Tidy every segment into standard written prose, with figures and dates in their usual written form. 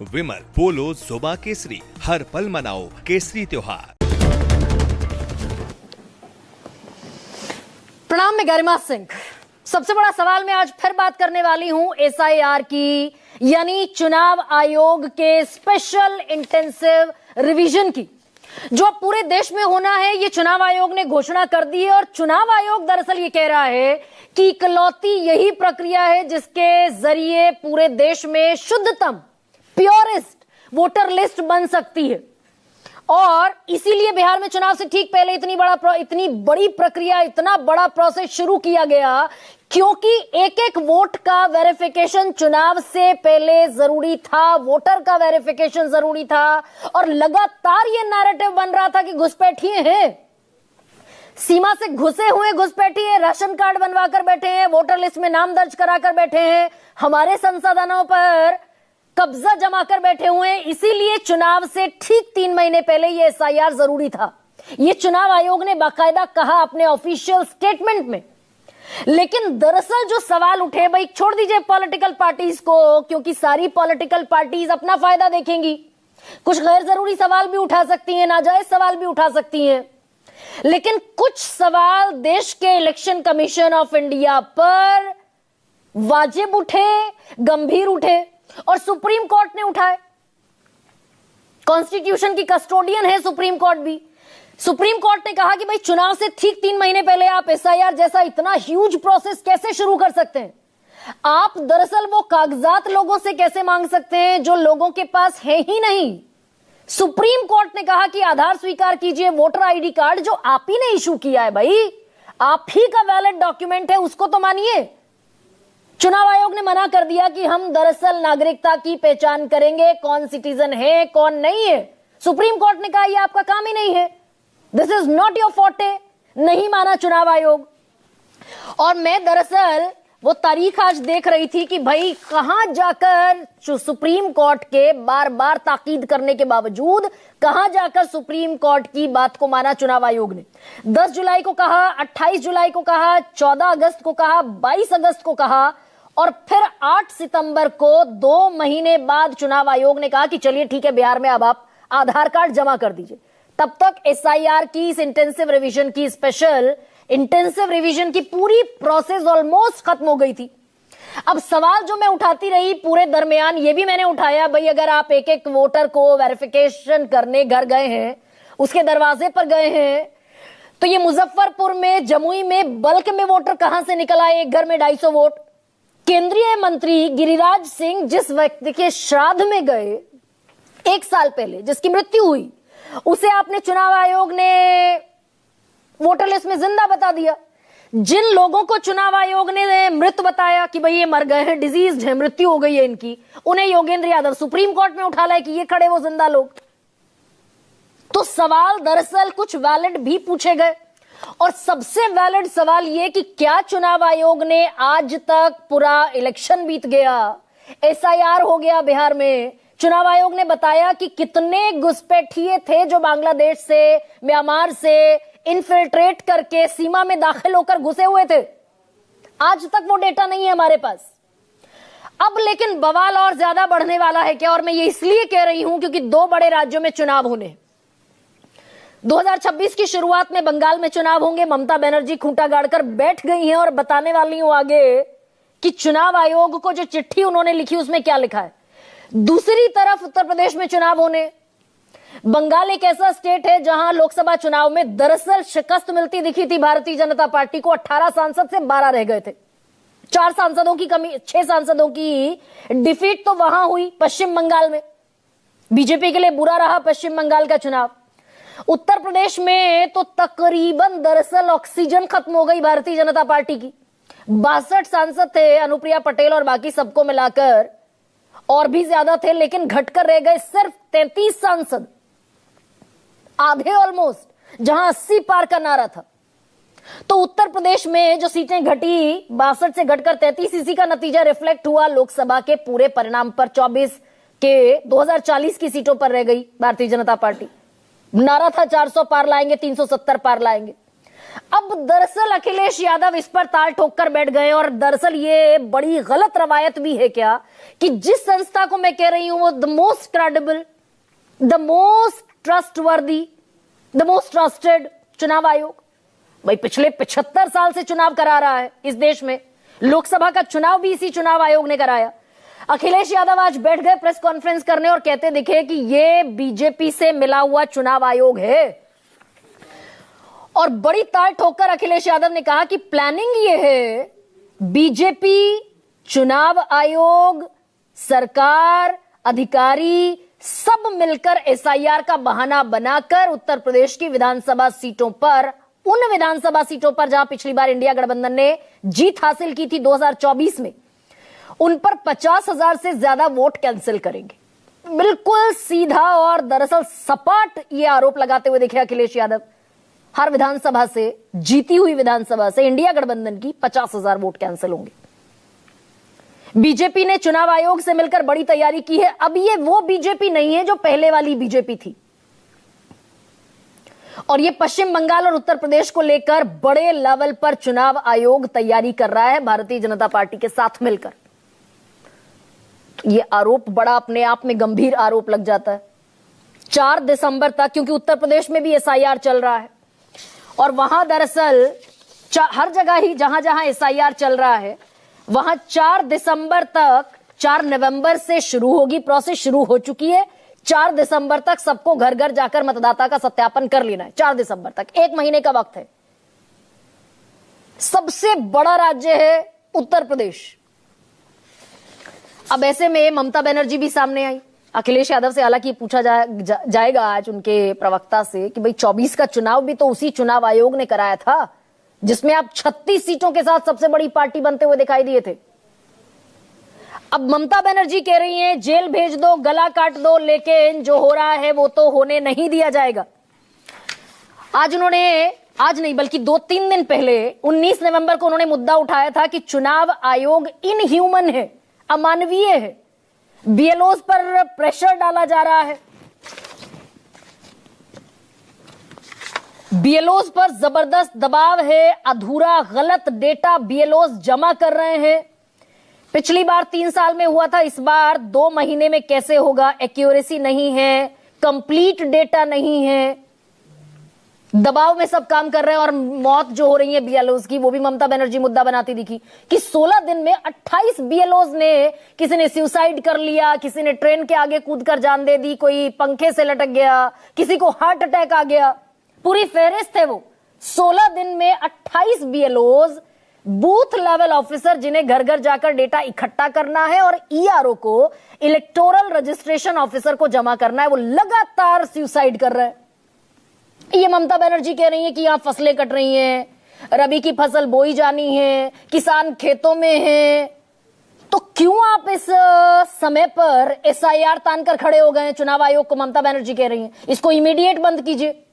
विमल पोलो जुबा केसरी, हर पल मनाओ केसरी त्योहार। प्रणाम, मैं गरिमा सिंह। सबसे बड़ा सवाल मैं आज फिर बात करने वाली हूं एसआईआर की, यानी चुनाव आयोग के स्पेशल इंटेंसिव रिवीजन की, जो पूरे देश में होना है। ये चुनाव आयोग ने घोषणा कर दी है और चुनाव आयोग दरअसल ये कह रहा है कि इकलौती यही प्रक्रिया है जिसके जरिए पूरे देश में शुद्धतम, प्योरेस्ट वोटर लिस्ट बन सकती है। और इसीलिए बिहार में चुनाव से ठीक पहले इतनी बड़ी प्रक्रिया, इतना बड़ा प्रोसेस शुरू किया गया, क्योंकि एक एक वोट का वेरिफिकेशन चुनाव से पहले जरूरी था, वोटर का वेरिफिकेशन जरूरी था। और लगातार ये नैरेटिव बन रहा था कि घुसपैठिए हैं, सीमा से घुसे हुए घुसपैठिए, राशन कार्ड बनवा कर बैठे हैं, वोटर लिस्ट में नाम दर्ज कराकर बैठे हैं, हमारे संसाधनों पर कब्जा जमा कर बैठे हुए हैं। इसीलिए चुनाव से ठीक 3 महीने पहले ये एसआईआर जरूरी था। ये चुनाव आयोग ने बाकायदा कहा अपने ऑफिशियल स्टेटमेंट में। लेकिन दरअसल जो सवाल उठे, भाई छोड़ दीजिए पॉलिटिकल पार्टीज को, क्योंकि सारी पॉलिटिकल पार्टीज अपना फायदा देखेंगी, कुछ गैर जरूरी सवाल भी उठा सकती हैं, नाजायज सवाल भी उठा सकती हैं। लेकिन कुछ सवाल देश के इलेक्शन कमीशन ऑफ इंडिया पर वाजिब उठे, गंभीर उठे और सुप्रीम कोर्ट ने उठाए। कॉन्स्टिट्यूशन की कस्टोडियन है सुप्रीम कोर्ट भी। सुप्रीम कोर्ट ने कहा कि भाई चुनाव से ठीक 3 महीने पहले आप एसआईआर जैसा इतना ह्यूज प्रोसेस कैसे शुरू कर सकते हैं? आप दरअसल वो कागजात लोगों से कैसे मांग सकते हैं जो लोगों के पास है ही नहीं? सुप्रीम कोर्ट ने कहा कि आधार स्वीकार कीजिए, वोटर आईडी कार्ड जो आप ही ने इशू किया है, भाई आप ही का वैलिड डॉक्यूमेंट है, उसको तो मानिए। चुनाव आयोग ने मना कर दिया कि हम दरअसल नागरिकता की पहचान करेंगे, कौन सिटीजन है कौन नहीं है। सुप्रीम कोर्ट ने कहा यह आपका काम ही नहीं है, this is not your forte. नहीं माना चुनाव आयोग। और मैं दरअसल वो तारीख आज देख रही थी कि भाई कहां जाकर सुप्रीम कोर्ट के बार बार ताकीद करने के बावजूद कहां जाकर सुप्रीम कोर्ट की बात को माना चुनाव आयोग ने। 10 जुलाई को कहा, 28 जुलाई को कहा, 14 अगस्त को कहा, 22 अगस्त को कहा और फिर 8 सितंबर को 2 महीने बाद चुनाव आयोग ने कहा कि चलिए ठीक है, बिहार में अब आप आधार कार्ड जमा कर दीजिए। तब तक एसआईआर की इस इंटेंसिव रिवीजन की, स्पेशल इंटेंसिव रिवीजन की पूरी प्रोसेस ऑलमोस्ट खत्म हो गई थी। अब सवाल जो मैं उठाती रही पूरे दरमियान, ये भी मैंने उठाया, भाई अगर आप एक एक वोटर को वेरिफिकेशन करने घर गए हैं, उसके दरवाजे पर गए हैं, तो ये मुजफ्फरपुर में, जमुई में बल्क में वोटर कहां से निकल आए? एक घर में 250 वोट। केंद्रीय मंत्री गिरिराज सिंह जिस व्यक्ति के श्राद्ध में गए 1 साल पहले, जिसकी मृत्यु हुई, उसे आपने चुनाव आयोग ने वोटर लिस्ट में जिंदा बता दिया। जिन लोगों को चुनाव आयोग ने मृत बताया कि भाई ये मर गए हैं, डिजीज है, मृत्यु हो गई है इनकी, उन्हें योगेंद्र यादव सुप्रीम कोर्ट में उठा लाए कि ये खड़े वो जिंदा लोग। तो सवाल दरअसल कुछ वैलिड भी पूछे गए और सबसे वैलिड सवाल ये कि क्या चुनाव आयोग ने, आज तक पूरा इलेक्शन बीत गया, एसआईआर हो गया बिहार में, चुनाव आयोग ने बताया कि कितने घुसपैठिए थे जो बांग्लादेश से, म्यांमार से इन्फिल्ट्रेट करके सीमा में दाखिल होकर घुसे हुए थे? आज तक वो डेटा नहीं है हमारे पास। अब लेकिन बवाल और ज्यादा बढ़ने वाला है क्या? और मैं ये इसलिए कह रही हूं क्योंकि 2 बड़े राज्यों में चुनाव होने, 2026 की शुरुआत में बंगाल में चुनाव होंगे। ममता बनर्जी खूंटा गाड़कर बैठ गई हैं और बताने वाली हूं आगे कि चुनाव आयोग को जो चिट्ठी उन्होंने लिखी उसमें क्या लिखा है। दूसरी तरफ उत्तर प्रदेश में चुनाव होने। बंगाल एक ऐसा स्टेट है जहां लोकसभा चुनाव में दरअसल शिकस्त मिलती दिखी थी भारतीय जनता पार्टी को। 18 सांसद से 12 रह गए थे, 4 सांसदों की कमी, 6 सांसदों की डिफीट तो वहां हुई पश्चिम बंगाल में। बीजेपी के लिए बुरा रहा पश्चिम बंगाल का चुनाव। उत्तर प्रदेश में तो तकरीबन दरअसल ऑक्सीजन खत्म हो गई भारतीय जनता पार्टी की। 62 सांसद थे, अनुप्रिया पटेल और बाकी सबको मिलाकर और भी ज्यादा थे, लेकिन घटकर रह गए सिर्फ 33 सांसद, आधे ऑलमोस्ट, जहां 80 पार का नारा था। तो उत्तर प्रदेश में जो सीटें घटी 62 से घटकर 33, इसी का नतीजा रिफ्लेक्ट हुआ लोकसभा के पूरे परिणाम पर। 24 के 2040 की सीटों पर रह गई भारतीय जनता पार्टी। नारा था 400 पार लाएंगे, 370 पार लाएंगे। अब दरअसल अखिलेश यादव इस पर ताल ठोक कर बैठ गए और दरअसल ये बड़ी गलत रवायत भी है क्या कि जिस संस्था को मैं कह रही हूं वो the most credible, the most trustworthy, the most trusted चुनाव आयोग, भाई पिछले 75 साल से चुनाव करा रहा है इस देश में, लोकसभा का चुनाव भी इसी चुनाव आयोग ने कराया। अखिलेश यादव आज बैठ गए प्रेस कॉन्फ्रेंस करने और कहते दिखे कि ये बीजेपी से मिला हुआ चुनाव आयोग है। और बड़ी ताल ठोकर अखिलेश यादव ने कहा कि प्लानिंग ये है, बीजेपी, चुनाव आयोग, सरकार, अधिकारी सब मिलकर एसआईआर का बहाना बनाकर उत्तर प्रदेश की विधानसभा सीटों पर, उन विधानसभा सीटों पर जहां पिछली बार इंडिया गठबंधन ने जीत हासिल की थी 2024 में, उन पर 50,000 से ज्यादा वोट कैंसिल करेंगे। बिल्कुल सीधा और दरअसल सपाट ये आरोप लगाते हुए दिखे अखिलेश यादव। हर विधानसभा से, जीती हुई विधानसभा से इंडिया गठबंधन की 50,000 वोट कैंसिल होंगे। बीजेपी ने चुनाव आयोग से मिलकर बड़ी तैयारी की है। अब ये वो बीजेपी नहीं है जो पहले वाली बीजेपी थी, और ये पश्चिम बंगाल और उत्तर प्रदेश को लेकर बड़े लेवल पर चुनाव आयोग तैयारी कर रहा है भारतीय जनता पार्टी के साथ मिलकर। ये आरोप बड़ा अपने आप में गंभीर आरोप लग जाता है। 4 दिसंबर तक, क्योंकि उत्तर प्रदेश में भी एसआईआर चल रहा है और वहां दरअसल हर जगह ही जहां जहां एसआईआर चल रहा है वहां 4 दिसंबर तक, 4 नवंबर से शुरू होगी, प्रोसेस शुरू हो चुकी है। 4 दिसंबर तक सबको घर घर जाकर मतदाता का सत्यापन कर लेना है। 4 दिसंबर तक 1 महीने का वक्त है। सबसे बड़ा राज्य है उत्तर प्रदेश। अब ऐसे में ममता बनर्जी भी सामने आई। अखिलेश यादव से हालांकि पूछा जाएगा आज उनके प्रवक्ता से कि भाई 24 का चुनाव भी तो उसी चुनाव आयोग ने कराया था जिसमें आप 36 सीटों के साथ सबसे बड़ी पार्टी बनते हुए दिखाई दिए थे। अब ममता बनर्जी कह रही हैं जेल भेज दो, गला काट दो, लेकिन जो हो रहा है वो तो होने नहीं दिया जाएगा। आज नहीं बल्कि 2-3 दिन पहले 19 नवंबर को उन्होंने मुद्दा उठाया था कि चुनाव आयोग इनह्यूमन है, अमानवीय है, बीएलओज पर प्रेशर डाला जा रहा है, बीएलओज पर जबरदस्त दबाव है, अधूरा गलत डेटा बीएलओज जमा कर रहे हैं। पिछली बार 3 साल में हुआ था, इस बार 2 महीने में कैसे होगा, एक्यूरेसी नहीं है, कंप्लीट डेटा नहीं है, दबाव में सब काम कर रहे हैं। और मौत जो हो रही है बीएलओज की, वो भी ममता बनर्जी मुद्दा बनाती दिखी कि 16 दिन में 28 बीएलओज ने, किसी ने सुसाइड कर लिया, किसी ने ट्रेन के आगे कूदकर जान दे दी, कोई पंखे से लटक गया, किसी को हार्ट अटैक आ गया। पूरी फेहरिस्त है वो। 16 दिन में 28 बीएलओज, बूथ लेवल ऑफिसर जिन्हें घर घर जाकर डेटा इकट्ठा करना है और ईआरओ को, इलेक्टोरल रजिस्ट्रेशन ऑफिसर को जमा करना है, वो लगातार सुसाइड कर रहे हैं। ये ममता बनर्जी कह रही है कि यहां फसलें कट रही हैं, रबी की फसल बोई जानी है, किसान खेतों में हैं, तो क्यों आप इस समय पर एसआईआर तान कर खड़े हो गए चुनाव आयोग को? ममता बनर्जी कह रही हैं इसको इमीडिएट बंद कीजिए।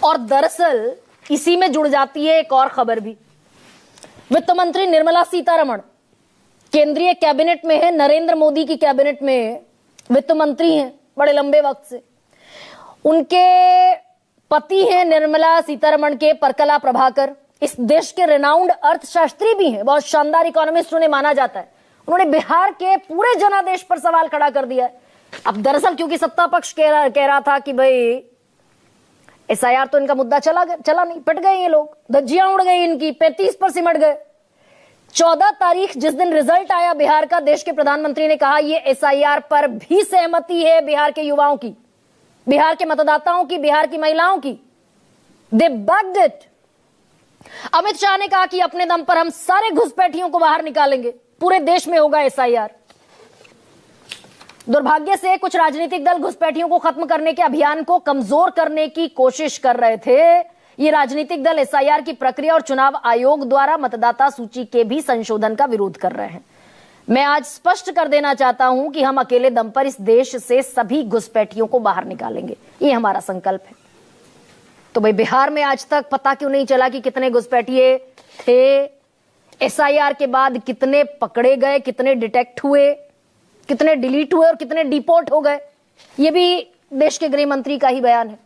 और दरअसल इसी में जुड़ जाती है एक और खबर भी। वित्त मंत्री निर्मला सीतारमण केंद्रीय कैबिनेट में है, नरेंद्र मोदी की कैबिनेट में वित्त मंत्री हैं बड़े लंबे वक्त से। उनके पति हैं निर्मला सीतारमण के परकला प्रभाकर, इस देश के रेनाउंड अर्थशास्त्री भी हैं, बहुत शानदार इकोनॉमिस्ट उन्हें माना जाता है। उन्होंने बिहार के पूरे जनादेश पर सवाल खड़ा कर दिया है। अब दरअसल क्योंकि सत्ता पक्ष कह रहा था कि भाई एसआईआर तो इनका मुद्दा चला नहीं, पिट गए ये लोग, धज्जियां उड़ गई इनकी, 35 पर सिमट गए। 14 तारीख जिस दिन रिजल्ट आया बिहार का, देश के प्रधानमंत्री ने कहा ये एसआईआर पर भी सहमति है बिहार के युवाओं की, बिहार के मतदाताओं की, बिहार की महिलाओं की। दे बैक्ड इट। अमित शाह ने कहा कि अपने दम पर हम सारे घुसपैठियों को बाहर निकालेंगे, पूरे देश में होगा एसआईआर। दुर्भाग्य से कुछ राजनीतिक दल घुसपैठियों को खत्म करने के अभियान को कमजोर करने की कोशिश कर रहे थे। ये राजनीतिक दल एसआईआर की प्रक्रिया और चुनाव आयोग द्वारा मतदाता सूची के भी संशोधन का विरोध कर रहे हैं। मैं आज स्पष्ट कर देना चाहता हूं कि हम अकेले दम पर इस देश से सभी घुसपैठियों को बाहर निकालेंगे, ये हमारा संकल्प है। तो भाई बिहार में आज तक पता क्यों नहीं चला कि कितने घुसपैठिए थे, एसआईआर के बाद कितने पकड़े गए, कितने डिटेक्ट हुए, कितने डिलीट हुए और कितने डिपोर्ट हो गए? ये भी देश के गृह मंत्री का ही बयान है।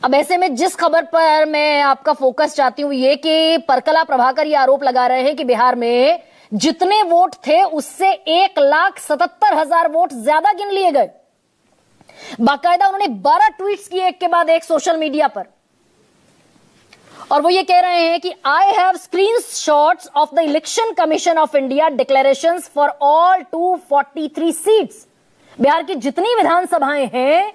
अब ऐसे में जिस खबर पर मैं आपका फोकस चाहती हूं ये कि परकला प्रभाकर ये आरोप लगा रहे हैं कि बिहार में जितने वोट थे उससे 1,77,000 वोट ज्यादा गिन लिए गए। बाकायदा उन्होंने 12 ट्वीट्स किए एक के बाद एक सोशल मीडिया पर, और वो ये कह रहे हैं कि I have screenshots of the election commission of India declarations for all 243 seats. Bihar की जितनी विधानसभाएं हैं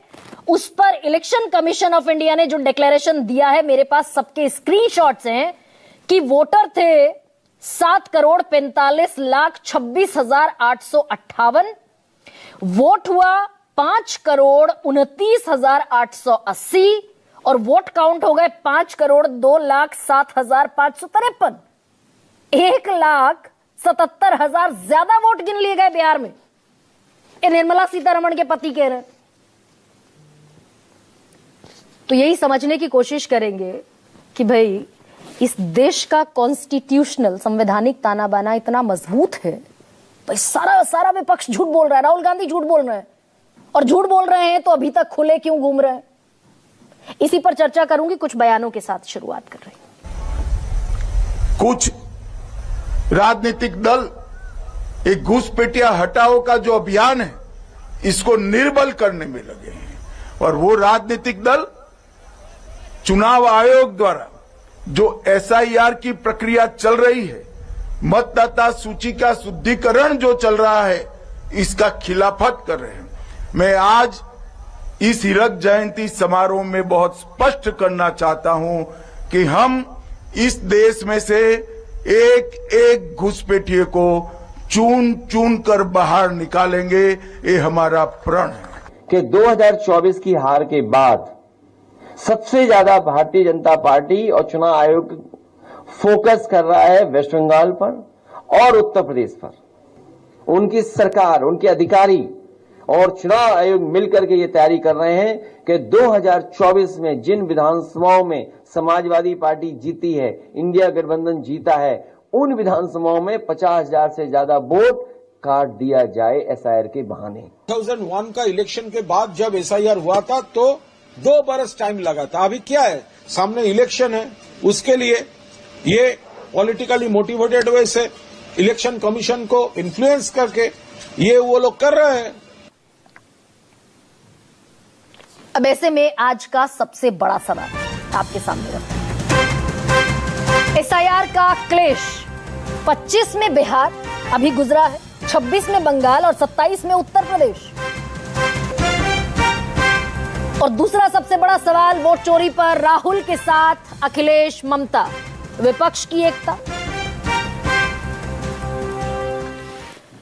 उस पर इलेक्शन कमीशन ऑफ इंडिया ने जो डिक्लेरेशन दिया है, मेरे पास सबके स्क्रीनशॉट्स हैं कि वोटर थे 7,45,26,858, वोट हुआ 5,29,880 और वोट काउंट हो गए 5,02,07,553। 1,77,000 ज्यादा वोट गिन लिए गए बिहार में। ये निर्मला सीतारमण के पति कह रहे हैं। तो यही समझने की कोशिश करेंगे कि भाई इस देश का कॉन्स्टिट्यूशनल संवैधानिक ताना बाना इतना मजबूत है। भाई सारा विपक्ष झूठ बोल रहा है, राहुल गांधी झूठ बोल रहे हैं, और झूठ बोल रहे हैं तो अभी तक खुले क्यों घूम रहे हैं? इसी पर चर्चा करूंगी, कुछ बयानों के साथ शुरुआत कर रही हूं। कुछ राजनीतिक दल एक घुसपैठिया हटाओ का जो अभियान है इसको निर्बल करने में लगे हैं, और वो राजनीतिक दल चुनाव आयोग द्वारा जो एसआईआर की प्रक्रिया चल रही है, मतदाता सूची का शुद्धिकरण जो चल रहा है, इसका खिलाफत कर रहे हैं। मैं आज इस हीरक जयंती समारोह में बहुत स्पष्ट करना चाहता हूं कि हम इस देश में से एक एक घुसपैठिए को चुन चुन कर बाहर निकालेंगे। ये हमारा प्रण है कि 2024 की हार के बाद सबसे ज्यादा भारतीय जनता पार्टी और चुनाव आयोग फोकस कर रहा है वेस्ट बंगाल पर और उत्तर प्रदेश पर। उनकी सरकार, उनके अधिकारी और चुनाव आयोग मिलकर के ये तैयारी कर रहे हैं कि 2024 में जिन विधानसभाओं में समाजवादी पार्टी जीती है, इंडिया गठबंधन जीता है, उन विधानसभाओं में 50,000 से ज्यादा वोट काट दिया जाए एसआईआर के बहाने। 2001 का इलेक्शन के बाद जब एसआईआर हुआ था तो 2 बरस टाइम लगा था। अभी क्या है, सामने इलेक्शन है, उसके लिए ये पॉलिटिकली मोटिवेटेड वे से इलेक्शन कमीशन को इन्फ्लुएंस करके ये वो लोग कर रहे हैं। अब ऐसे में आज का सबसे बड़ा सवाल आपके सामने रखते हैं। एसआईआर का क्लेश 25 में बिहार अभी गुजरा है, 26 में बंगाल और 27 में उत्तर प्रदेश। और दूसरा सबसे बड़ा सवाल वोट चोरी पर राहुल के साथ अखिलेश, ममता, विपक्ष की एकता।